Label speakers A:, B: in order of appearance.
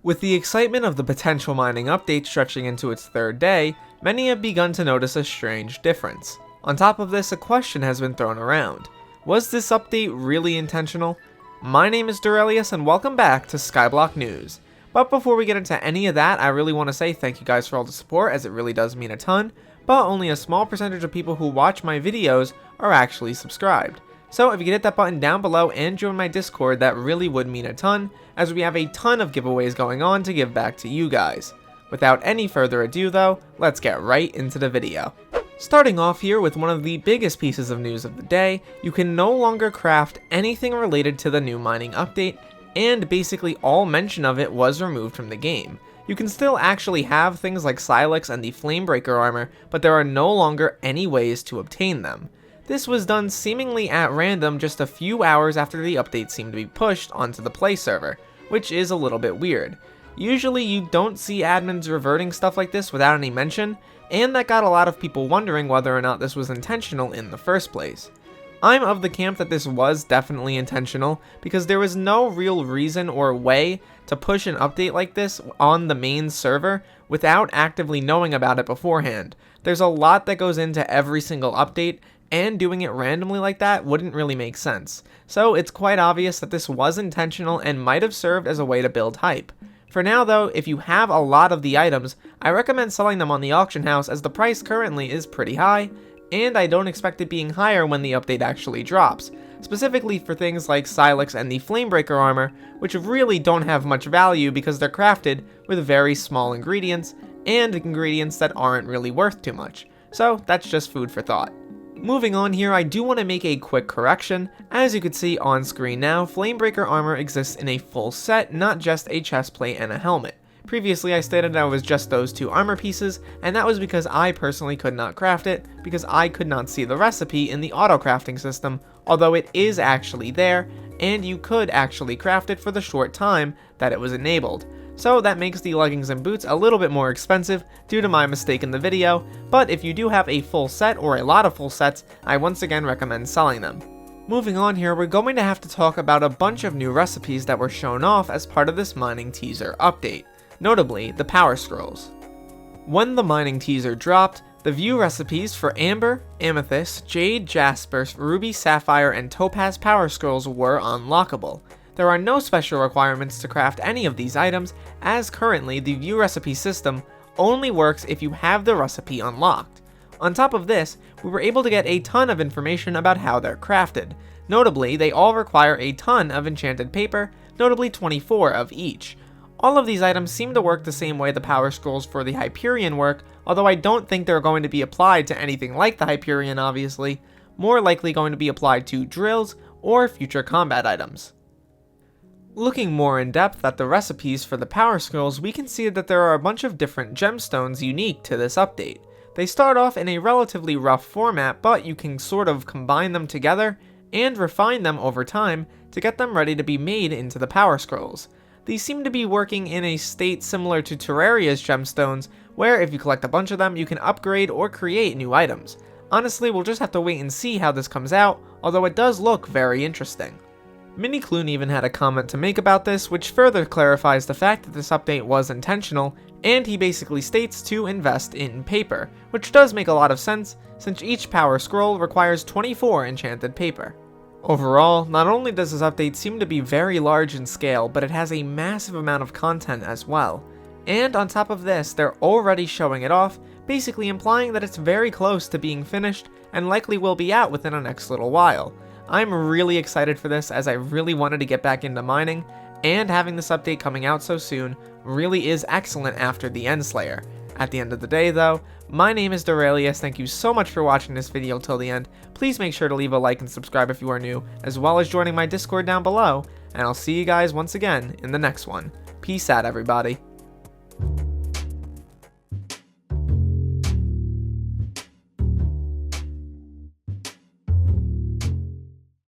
A: With the excitement of the potential mining update stretching into its third day, many have begun to notice a strange difference. On top of this, a question has been thrown around. Was this update really intentional? My name is Derailious and welcome back to Skyblock News. But before we get into any of that, I really want to say thank you guys for all the support, as it really does mean a ton, but only a small percentage of people who watch my videos are actually subscribed. So if you could hit that button down below and join my Discord, that really would mean a ton, as we have a ton of giveaways going on to give back to you guys. Without any further ado though, let's get right into the video. Starting off here with one of the biggest pieces of news of the day, you can no longer craft anything related to the new mining update, and basically all mention of it was removed from the game. You can still actually have things like Sylex and the Flamebreaker armor, but there are no longer any ways to obtain them. This was done seemingly at random just a few hours after the update seemed to be pushed onto the play server, which is a little bit weird. Usually you don't see admins reverting stuff like this without any mention, and that got a lot of people wondering whether or not this was intentional in the first place. I'm of the camp that this was definitely intentional, because there was no real reason or way to push an update like this on the main server without actively knowing about it beforehand. There's a lot that goes into every single update, and doing it randomly like that wouldn't really make sense. So it's quite obvious that this was intentional and might have served as a way to build hype. For now though, if you have a lot of the items, I recommend selling them on the auction house, as the price currently is pretty high, and I don't expect it being higher when the update actually drops, specifically for things like Sylex and the Flamebreaker armor, which really don't have much value because they're crafted with very small ingredients, and ingredients that aren't really worth too much. So that's just food for thought. Moving on here, I do want to make a quick correction. As you can see on screen now, Flamebreaker armor exists in a full set, not just a chestplate and a helmet. Previously I stated that it was just those two armor pieces, and that was because I personally could not craft it, because I could not see the recipe in the auto crafting system, although it is actually there, and you could actually craft it for the short time that it was enabled. So that makes the leggings and boots a little bit more expensive due to my mistake in the video, but if you do have a full set or a lot of full sets, I once again recommend selling them. Moving on here, we're going to have to talk about a bunch of new recipes that were shown off as part of this mining teaser update, notably the power scrolls. When the mining teaser dropped, the view recipes for Amber, Amethyst, Jade, Jasper, Ruby, Sapphire, and Topaz power scrolls were unlockable. There are no special requirements to craft any of these items, as currently the view recipe system only works if you have the recipe unlocked. On top of this, we were able to get a ton of information about how they're crafted. Notably, they all require a ton of enchanted paper, notably 24 of each. All of these items seem to work the same way the power scrolls for the Hyperion work, although I don't think they're going to be applied to anything like the Hyperion obviously, more likely going to be applied to drills or future combat items. Looking more in depth at the recipes for the power scrolls, we can see that there are a bunch of different gemstones unique to this update. They start off in a relatively rough format, but you can sort of combine them together and refine them over time to get them ready to be made into the power scrolls. These seem to be working in a state similar to Terraria's gemstones, where if you collect a bunch of them, you can upgrade or create new items. Honestly, we'll just have to wait and see how this comes out, although it does look very interesting. Minikloon even had a comment to make about this, which further clarifies the fact that this update was intentional, and he basically states to invest in paper, which does make a lot of sense, since each power scroll requires 24 enchanted paper. Overall, not only does this update seem to be very large in scale, but it has a massive amount of content as well. And on top of this, they're already showing it off, basically implying that it's very close to being finished, and likely will be out within the next little while. I'm really excited for this, as I really wanted to get back into mining, and having this update coming out so soon really is excellent after the Endslayer. At the end of the day though, my name is Derailious, thank you so much for watching this video till the end. Please make sure to leave a like and subscribe if you are new, as well as joining my Discord down below, and I'll see you guys once again in the next one. Peace out everybody.